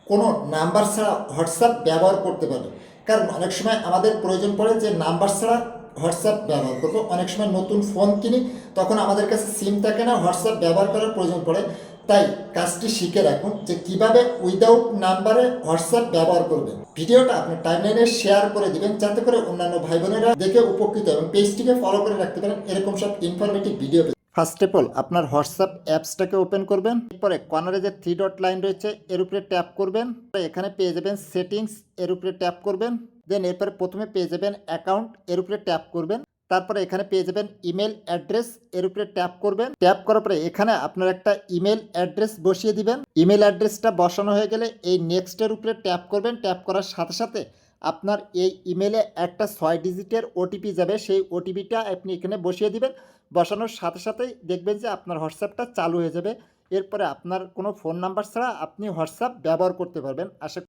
কোনো নাম্বার ছাড়া হোয়াটসঅ্যাপ ব্যবহার করতে পারবে। কারণ অনেক সময় আমাদের প্রয়োজন পড়ে যে নাম্বার ছাড়া হোয়াটসঅ্যাপ ব্যবহার করবো, অনেক সময় নতুন ফোন কিনি, তখন আমাদের কাছে সিম থাকে না, হোয়াটসঅ্যাপ ব্যবহার করার প্রয়োজন পড়ে। তাই কাজটি শিখে রাখুন যে কিভাবে উইদাউট নাম্বারে হোয়াটসঅ্যাপ ব্যবহার করবেন। ভিডিওটা আপনি টাইমলাইনে শেয়ার করে দিবেন যাতে করে অন্যান্য ভাই বোনেরা দেখে উপকৃত এবং পেজটিকে ফলো করে রাখতে পারেন এরকম সব informative video. First of all আপনার হোয়াটসঅ্যাপ অ্যাপসটাকে ওপেন করবেন। এরপরে কর্নারে যে থ্রি ডট লাইন রয়েছে এর উপরে ট্যাপ করবেন। এখানে পেয়ে যাবেন সেটিংস, এর উপরে ট্যাপ করবেন। দেন এরপরে প্রথমে পেয়ে যাবেন অ্যাকাউন্ট, এর উপরে ট্যাপ করবেন। তারপরে এখানে পেয়ে যাবেন ইমেল অ্যাড্রেস, এর উপরে ট্যাপ করবেন। ট্যাপ করার পরে এখানে আপনার একটা ইমেল অ্যাড্রেস বসিয়ে দিবেন। ইমেল অ্যাড্রেসটা বসানো হয়ে গেলে এই নেক্সটের উপরে ট্যাপ করবেন। ট্যাপ করার সাথে সাথে আপনার এই ইমেলে একটা 6 ডিজিটের ওটিপি যাবে, সেই ওটিপিটা আপনি এখানে বসিয়ে দিবেন। বসানোর সাথে সাথেই দেখবেন যে আপনার হোয়াটসঅ্যাপটা চালু হয়ে যাবে। এরপরে আপনার কোনো ফোন নাম্বার ছাড়া আপনি হোয়াটসঅ্যাপ ব্যবহার করতে পারবেন। আশা